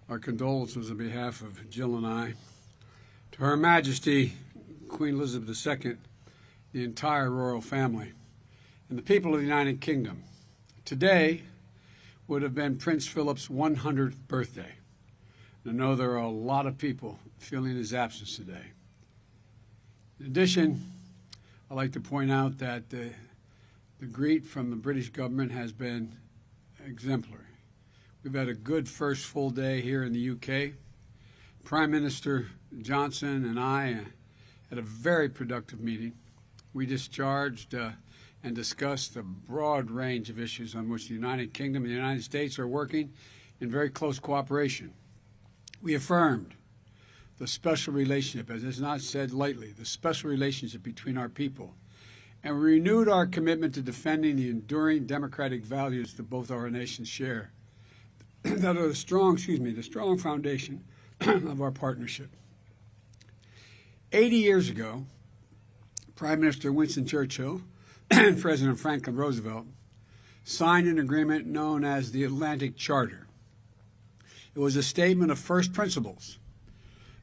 our condolences on behalf of Jill and I to Her Majesty Queen Elizabeth II, the entire royal family, and the people of the United Kingdom. Today would have been Prince Philip's 100th birthday. And I know there are a lot of people feeling his absence today. In addition, I'd like to point out that the greet from the British government has been exemplary. We've had a good first full day here in the UK. Prime Minister Johnson and I had a very productive meeting. We discharged and discussed a broad range of issues on which the United Kingdom and the United States are working in very close cooperation. We affirmed the special relationship, as is not said lightly, the special relationship between our people, and we renewed our commitment to defending the enduring democratic values that both our nations share, that are the strong foundation of our partnership. 80 years ago, Prime Minister Winston Churchill and President Franklin Roosevelt signed an agreement known as the Atlantic Charter. It was a statement of first principles,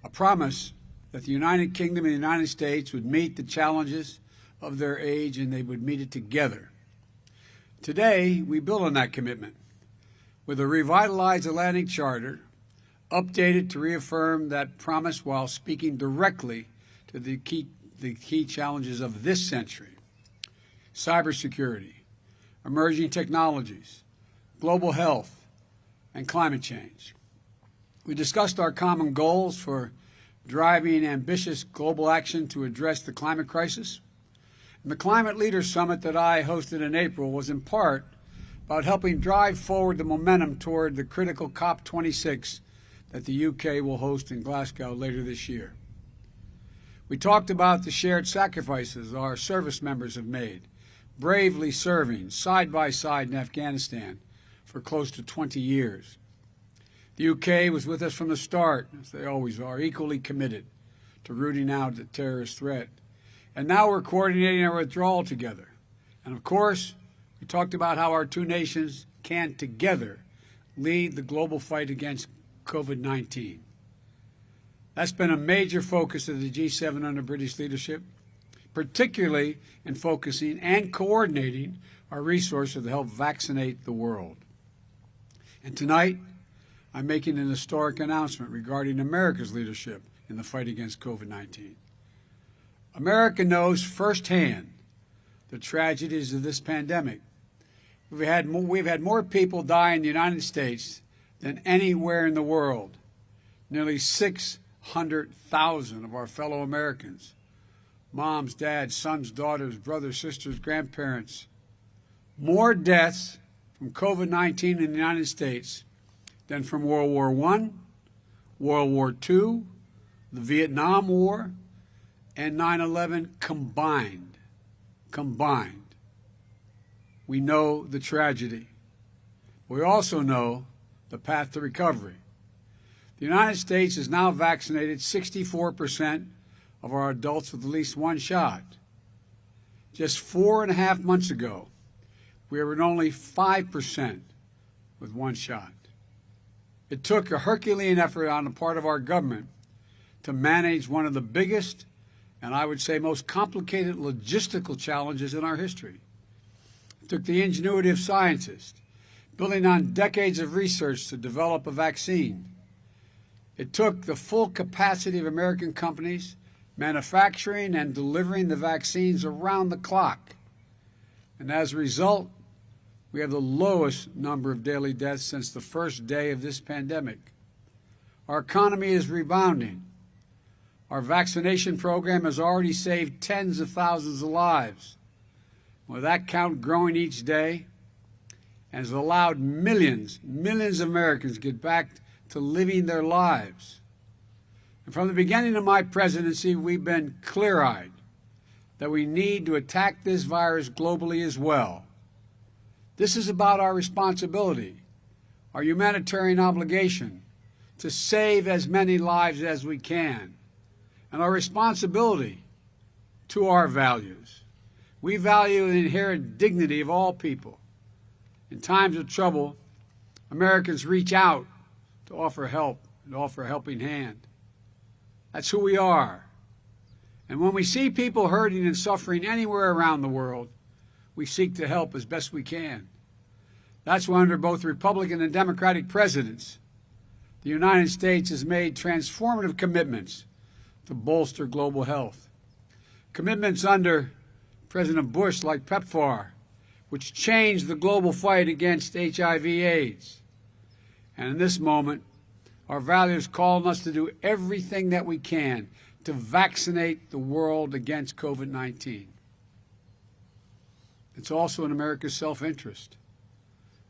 a promise that the United Kingdom and the United States would meet the challenges of their age and they would meet it together. Today, we build on that commitment with a revitalized Atlantic Charter, updated to reaffirm that promise while speaking directly to the key challenges of this century: cybersecurity, emerging technologies, global health, and climate change. We discussed our common goals for driving ambitious global action to address the climate crisis. And the Climate Leaders Summit that I hosted in April was in part about helping drive forward the momentum toward the critical COP26 that the UK will host in Glasgow later this year. We talked about the shared sacrifices our service members have made, bravely serving side by side in Afghanistan for close to 20 years. The UK was with us from the start, as they always are, equally committed to rooting out the terrorist threat. And now we're coordinating our withdrawal together. And of course, we talked about how our two nations can together lead the global fight against COVID-19. That's been a major focus of the G7 under British leadership, particularly in focusing and coordinating our resources to help vaccinate the world. And tonight, I'm making an historic announcement regarding America's leadership in the fight against COVID-19. America knows firsthand the tragedies of this pandemic. We've had more people die in the United States than anywhere in the world. Nearly 600,000 of our fellow Americans, moms, dads, sons, daughters, brothers, sisters, grandparents, more deaths from COVID-19 in the United States than from World War I, World War II, the Vietnam War, and 9/11 combined. We know the tragedy. We also know the path to recovery. The United States has now vaccinated 64% of our adults with at least one shot. Just 4.5 months ago, we were at only 5% with one shot. It took a Herculean effort on the part of our government to manage one of the biggest and I would say most complicated logistical challenges in our history. It took the ingenuity of scientists, building on decades of research to develop a vaccine. It took the full capacity of American companies manufacturing and delivering the vaccines around the clock. And as a result, we have the lowest number of daily deaths since the first day of this pandemic. Our economy is rebounding. Our vaccination program has already saved tens of thousands of lives, with that count growing each day, and has allowed millions of Americans get back to living their lives. And from the beginning of my presidency, we've been clear-eyed that we need to attack this virus globally as well. This is about our responsibility, our humanitarian obligation to save as many lives as we can, and our responsibility to our values. We value the inherent dignity of all people. In times of trouble, Americans reach out to offer help and offer a helping hand. That's who we are. And when we see people hurting and suffering anywhere around the world, we seek to help as best we can. That's why under both Republican and Democratic presidents, the United States has made transformative commitments to bolster global health. Commitments under President Bush like PEPFAR, which changed the global fight against HIV/AIDS. And in this moment, our values call us to do everything that we can to vaccinate the world against COVID-19. It's also in America's self-interest.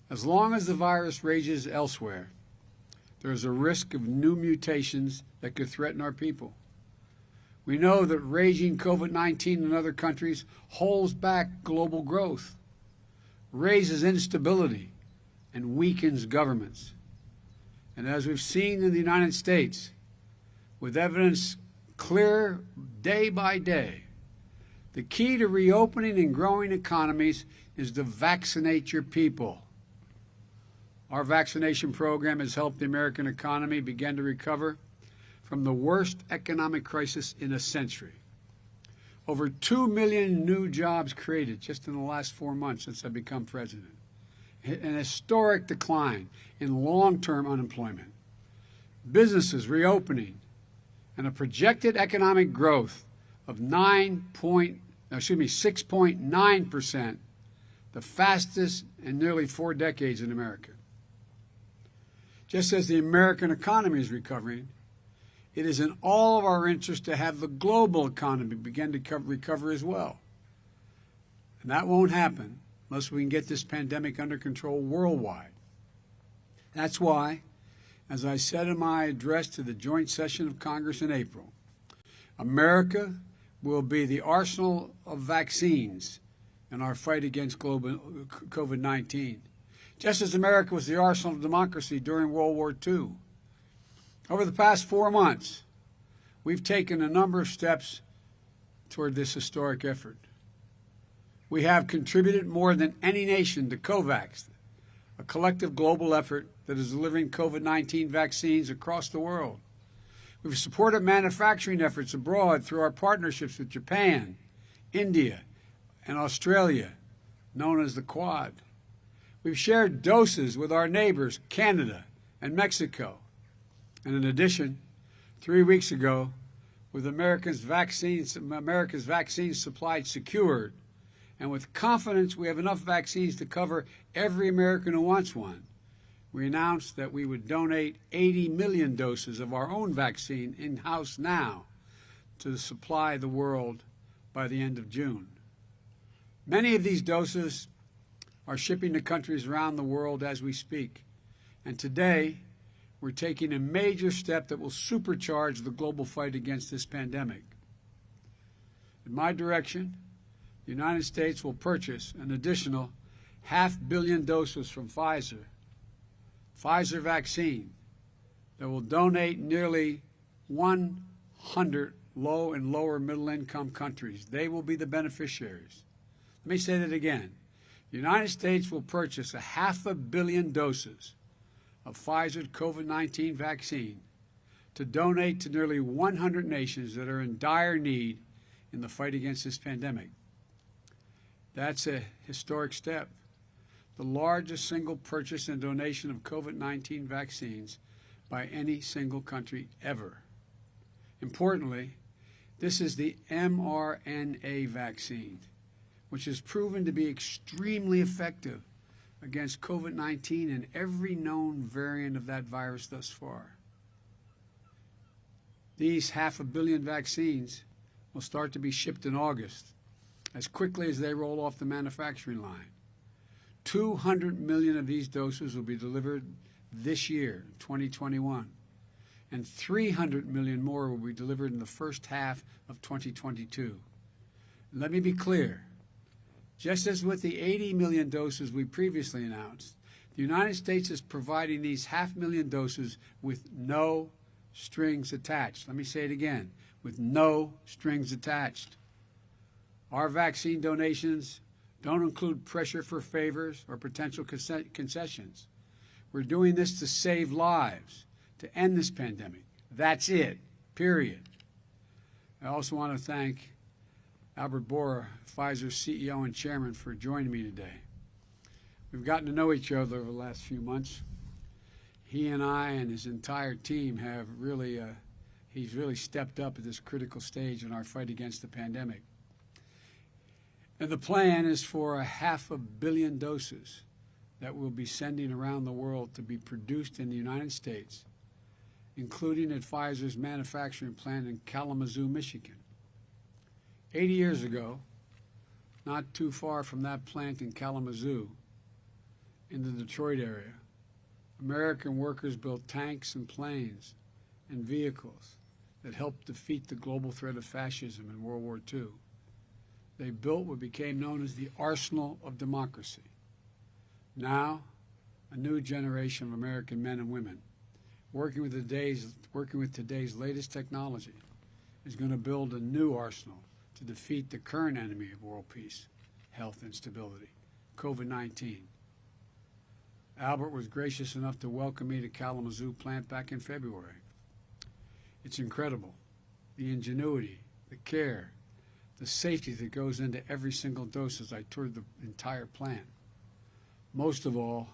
As long as the virus rages elsewhere, there is a risk of new mutations that could threaten our people. We know that raging COVID-19 in other countries holds back global growth, raises instability, and weakens governments. And as we've seen in the United States, with evidence clear day by day, the key to reopening and growing economies is to vaccinate your people. Our vaccination program has helped the American economy begin to recover from the worst economic crisis in a century. Over 2 million new jobs created just in the last 4 months since I've become president. An historic decline in long-term unemployment. Businesses reopening, and a projected economic growth of 6.9%, the fastest in nearly 4 decades in America. Just as the American economy is recovering, it is in all of our interest to have the global economy begin to recover as well. And that won't happen unless we can get this pandemic under control worldwide. That's why, as I said in my address to the joint session of Congress in April, America will be the arsenal of vaccines in our fight against COVID-19, just as America was the arsenal of democracy during World War II. Over the past 4 months, we've taken a number of steps toward this historic effort. We have contributed more than any nation to COVAX, a collective global effort that is delivering COVID-19 vaccines across the world. We've supported manufacturing efforts abroad through our partnerships with Japan, India, and Australia, known as the Quad. We've shared doses with our neighbors, Canada and Mexico. And in addition, 3 weeks ago, with America's vaccines supplied secured, and with confidence we have enough vaccines to cover every American who wants one, we announced that we would donate 80 million doses of our own vaccine in-house now to supply the world by the end of June. Many of these doses are shipping to countries around the world as we speak. And today, we're taking a major step that will supercharge the global fight against this pandemic. In my direction, the United States will purchase an additional 500 million doses from Pfizer vaccine, that will donate nearly 100 low and lower middle income countries. They will be the beneficiaries. Let me say that again. The United States will purchase 500 million doses of Pfizer's COVID-19 vaccine to donate to nearly 100 nations that are in dire need in the fight against this pandemic. That's a historic step, the largest single purchase and donation of COVID-19 vaccines by any single country ever. Importantly, this is the mRNA vaccine, which has proven to be extremely effective against COVID-19 and every known variant of that virus thus far. These 500 million vaccines will start to be shipped in August, as quickly as they roll off the manufacturing line. 200 million of these doses will be delivered this year, 2021, and 300 million more will be delivered in the first half of 2022. And let me be clear. Just as with the 80 million doses we previously announced, the United States is providing these 500,000 doses with no strings attached. Let me say it again, with no strings attached. Our vaccine donations don't include pressure for favors or potential concessions. We're doing this to save lives to end this pandemic. That's it, period. I also want to thank Albert Bourla, Pfizer's CEO and chairman, for joining me today. We've gotten to know each other over the last few months. He and I and his entire team have really, he's really stepped up at this critical stage in our fight against the pandemic. And the plan is for 500 million doses that we'll be sending around the world to be produced in the United States, including at Pfizer's manufacturing plant in Kalamazoo, Michigan. 80 years ago, not too far from that plant in Kalamazoo, in the Detroit area, American workers built tanks and planes and vehicles that helped defeat the global threat of fascism in World War II. They built what became known as the arsenal of democracy. Now, a new generation of American men and women, working with today's latest technology, is going to build a new arsenal to defeat the current enemy of world peace, health, and stability, COVID-19. Albert was gracious enough to welcome me to Kalamazoo plant back in February. It's incredible, the ingenuity, the care, the safety that goes into every single dose as I toured the entire plant. Most of all,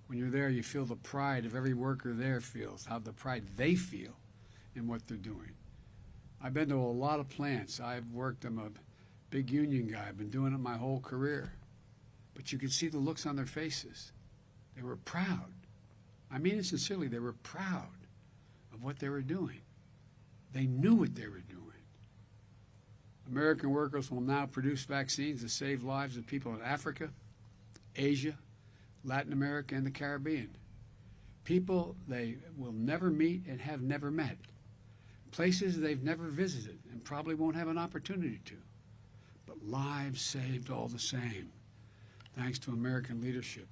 when you're there, you feel the pride of every worker there feels, how the pride they feel in what they're doing. I've been to a lot of plants. I'm a big union guy. I've been doing it my whole career. But you could see the looks on their faces. They were proud. I mean it sincerely, they were proud of what they were doing. They knew what they were doing. American workers will now produce vaccines to save lives of people in Africa, Asia, Latin America, and the Caribbean. People they will never meet and have never met. Places they've never visited and probably won't have an opportunity to. But lives saved all the same, thanks to American leadership,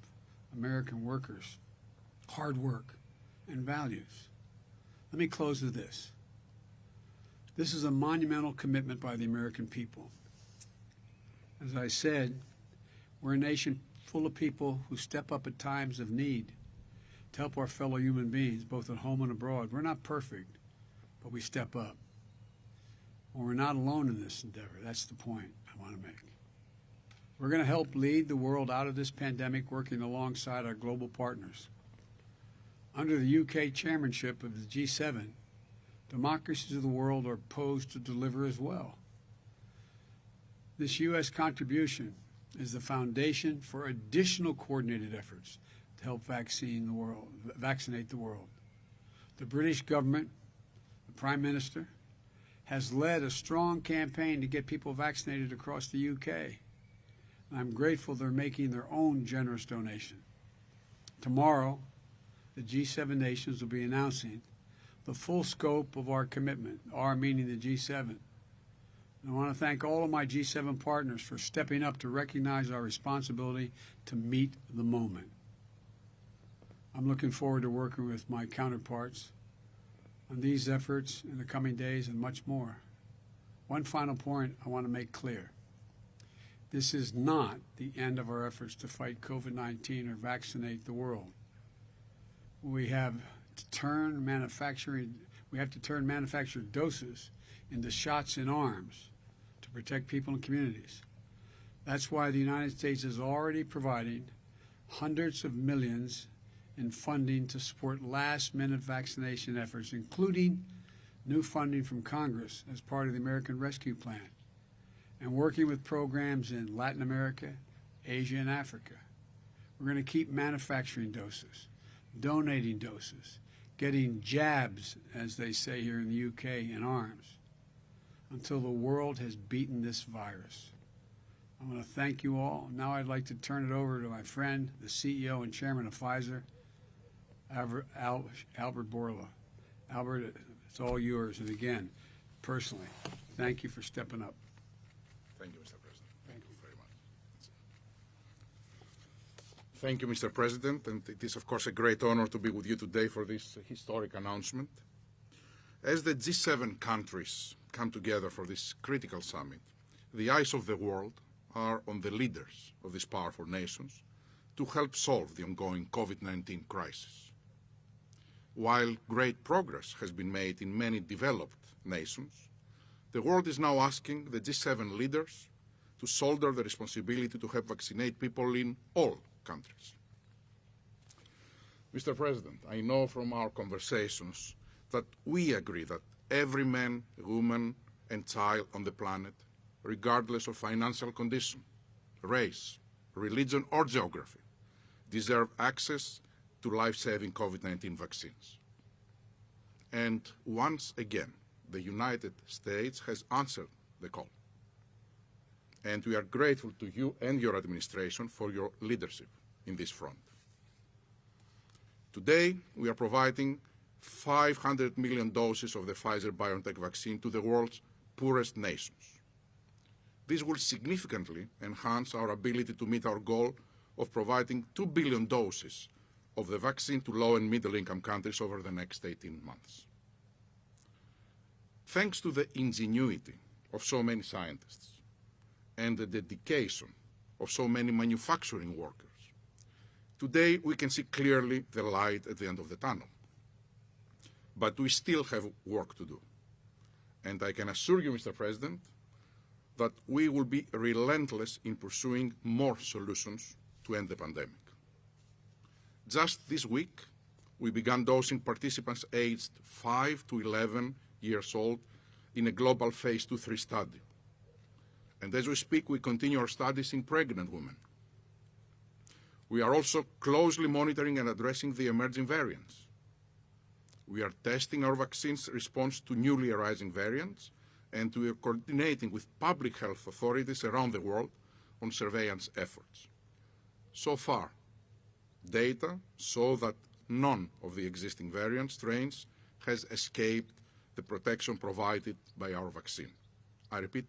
American workers, hard work, and values. Let me close with this. This is a monumental commitment by the American people. As I said, we're a nation full of people who step up at times of need to help our fellow human beings, both at home and abroad. We're not perfect, but we step up. Well, we're not alone in this endeavor. That's the point I want to make. We're going to help lead the world out of this pandemic, working alongside our global partners. Under the UK chairmanship of the G7, democracies of the world are poised to deliver as well. This U.S. contribution is the foundation for additional coordinated efforts to help vaccinate the world. The British government, the Prime Minister, has led a strong campaign to get people vaccinated across the UK. And I'm grateful they're making their own generous donation. Tomorrow, the G7 nations will be announcing the full scope of our commitment, our meaning the G7. And I want to thank all of my G7 partners for stepping up to recognize our responsibility to meet the moment. I'm looking forward to working with my counterparts on these efforts in the coming days and much more. One final point I want to make clear. This is not the end of our efforts to fight COVID-19 or vaccinate the world. We have to turn manufactured doses into shots in arms to protect people and communities. That's why the United States is already providing hundreds of millions in funding to support last-minute vaccination efforts, including new funding from Congress as part of the American Rescue Plan, and working with programs in Latin America, Asia, and Africa. We're going to keep manufacturing doses, donating doses, getting jabs, as they say here in the UK, in arms, until the world has beaten this virus. I want to thank you all. Now I'd like to turn it over to my friend, the CEO and chairman of Pfizer, Albert Bourla. Albert, it's all yours. And again, personally, thank you for stepping up. Thank you, Mr. President. Thank you very much. Thank you, Mr. President, and it is, of course, a great honor to be with you today for this historic announcement. As the G7 countries come together for this critical summit, the eyes of the world are on the leaders of these powerful nations to help solve the ongoing COVID-19 crisis. while great progress has been made in many developed nations, the world is now asking the G7 leaders to shoulder the responsibility to help vaccinate people in all countries. Mr. President, I know from our conversations that we agree that every man, woman, and child on the planet, regardless of financial condition, race, religion, or geography, deserve access to life-saving COVID-19 vaccines. And once again, the United States has answered the call. And we are grateful to you and your administration for your leadership in this front. Today, we are providing 500 million doses of the Pfizer-BioNTech vaccine to the world's poorest nations. This will significantly enhance our ability to meet our goal of providing 2 billion doses of the vaccine to low and middle-income countries over the next 18 months. Thanks to the ingenuity of so many scientists and the dedication of so many manufacturing workers, today we can see clearly the light at the end of the tunnel. But we still have work to do. And I can assure you, Mr. President, that we will be relentless in pursuing more solutions to end the pandemic. Just this week, we began dosing participants aged 5 to 11 years old in a global phase 2-3 study. And as we speak, we continue our studies in pregnant women. We are also closely monitoring and addressing the emerging variants. We are testing our vaccine's response to newly arising variants, and we are coordinating with public health authorities around the world on surveillance efforts. So far, data show that none of the existing variant strains has escaped the protection provided by our vaccine. I repeat,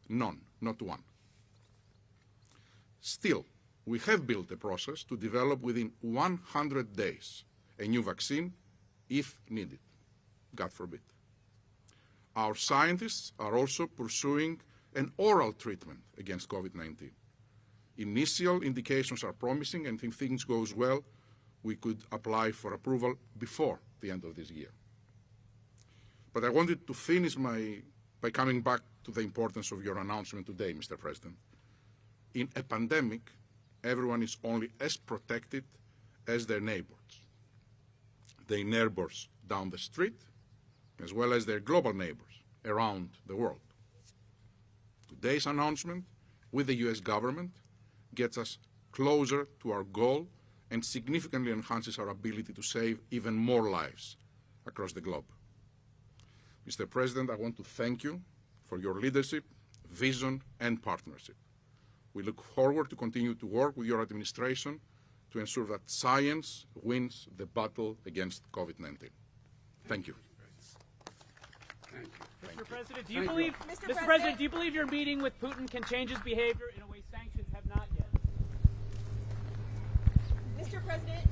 none, not one. Still, we have built a process to develop within 100 days a new vaccine if needed, God forbid. Our scientists are also pursuing an oral treatment against COVID-19. Initial indications are promising, and if things go well, we could apply for approval before the end of this year. But I wanted to finish by coming back to the importance of your announcement today, Mr. President. In a pandemic, everyone is only as protected as their neighbors. Their neighbors down the street, as well as their global neighbors around the world. Today's announcement with the U.S. government gets us closer to our goal and significantly enhances our ability to save even more lives across the globe. Mr. President, I want to thank you for your leadership, vision, and partnership. We look forward to continue to work with your administration to ensure that science wins the battle against COVID-19. Thank you. Thank you. Mr. President, do you believe, Mr. President, do you believe your meeting with Putin can change his behavior in a way sanctions have not yet? Mr. President,